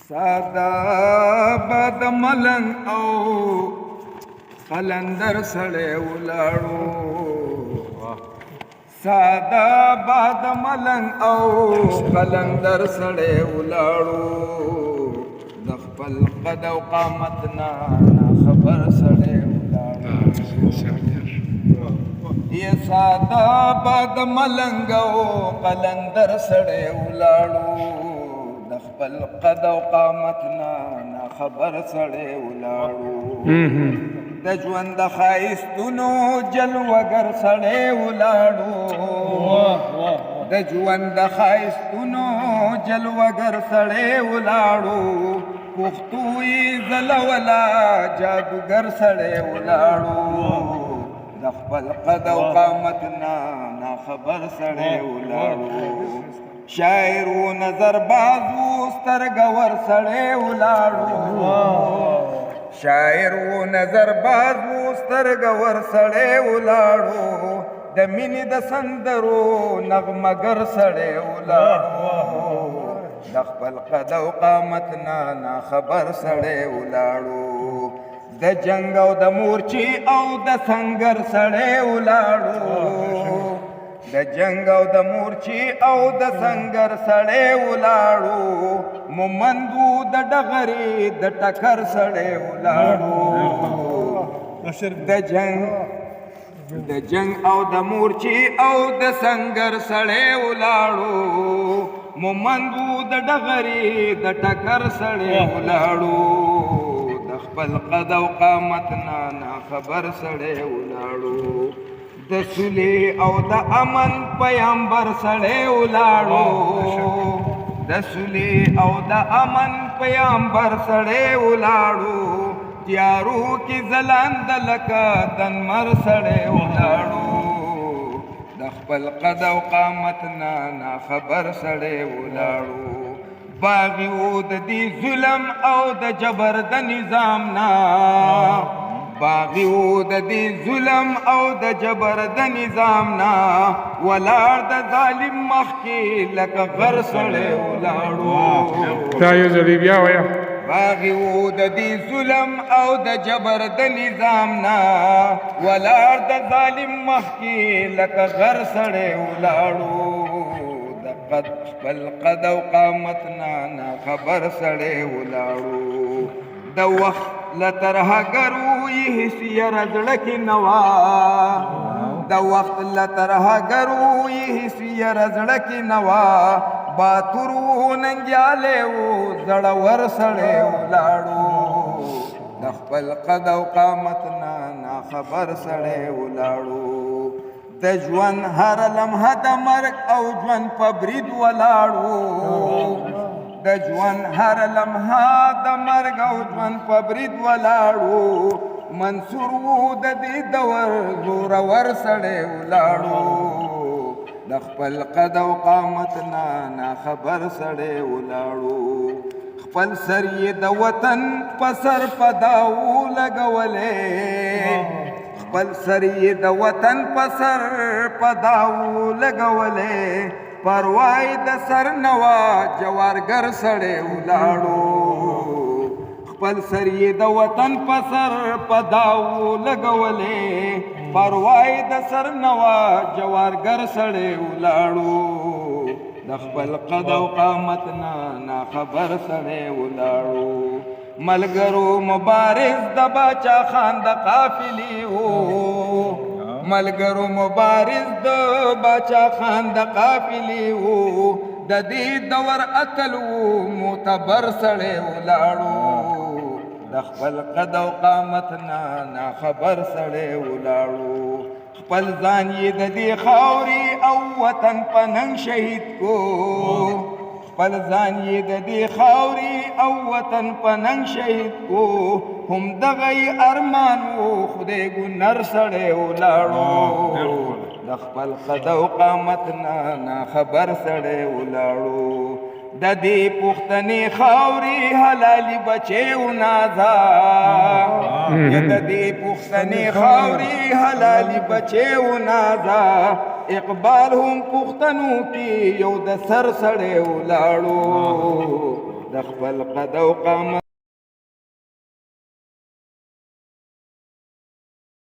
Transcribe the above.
ساده باد ملنګ او قلندر سړی ولاړو ساده باد ملنګ او قلندر سړی ولاړو د خپل قد او قامت نه خبر سړی ولاړو یا ساده باد ملنګ او قلندر سړی ولاړو د خپل قد او قامت نه خبر سړی ولاړو د ژوند د ښایستونو جلوګر سړی ولاړو د ژوند د ښایستونو جلوګر سړی ولاړو پښتو یې ځلوله جادوګر سړی ولاړو د خپل قد او قامت نه خبر سړی ولاړو شاعر و نظر بازو سترګور سړی ولاړو شاعر و نظر بازو سترګور سړی ولاړو د مینې د سندرو نغمګر سړی ولاړو د خپل قد او قامت نه خبر سړی ولاړو د جنګ او د مورچې او د سنګر سړی ولاړو د جنګ او د مورچې او د سنګر سړی ولاړو مومندو د ډغرې د ټکر سړی ولاړو د جنګ او د مورچې او د سنګر سړی ولاړو مومندو د ډغرې د ټکر سړی ولاړو د خپل قد او قامت نه خبر سړی ولاړو د سولې او د امن پیغمبر سړی ولاړو د سولې او د امن پیغمبر سړی ولاړو تیارو کې ځلانده لکه دنمر سړی ولاړو د خپل قد او قامت نه خبر سړی ولاړو باغي و د دې ظلم او د جبر د نظام نه باغي و د دې ظلم او د جبر د نظام نه ولاړ د ظالم مخ کې لکه غر سړی ولاړو دا یو ځلې بیا وایه باغي و د دې ظلم او د جبر د نظام نه ولاړ د ظالم مخ کې لکه غر سړی ولاړو خپل قد او قامت نه خبر سړی ولاړو د وخت له ترهګرو یې هېڅ یره زړه کې نه وه د وخت له ترهګرو یې هېڅ یره زړه کې نه وه باتور و ننګیالی و زړور سړی ولاړو د خپل قد او قامت نه خبر سړی ولاړو د ژوند هر لمحه د مرګ او ژوند په برید ولاړو د ژوند هر لمحه د مرګ او ژوند په برید ولاړو منصور و د دې دور زورور سړی ولاړو د خپل قد او قامت نه خبر سړی ولاړو خپل سر یې د وطن په سر په داو لګولی خپل سر یې د وطن په سر په داو لګولی پروای د سر نوا جوارګر سړی ولاړو خپل سر یې د وطن په سر په داو لګولی پروای د سر نوا جوارګر سړی ولاړو د خپل قد او قامت نه خبر سړی ولاړو ملګرو مبارز د باچا خان د قافلې وو ملګرو مبارز د باچا خان د قافلې وو د دې دور اتل وو معتبر سړی ولاړو د خپل قد او قامت نه خبر سړی ولاړو خپل ځان یې د دې خاورې او وطن په ننګ شهید کو خپل ځان یې د دې خاورې او وطن په ننګ شهید کو هم دغه ارمان و خدای ګنر سړی ولاړو د خپل قد او قامت نه خبر سړی ولاړو د دې پښتنې خاورې حلالي بچې ونازا د دې پښتنې خاورې حلالي بچې ونازا اقبال هم پښتنو کې یو د سر سړی ولاړو د خپل قد او قامت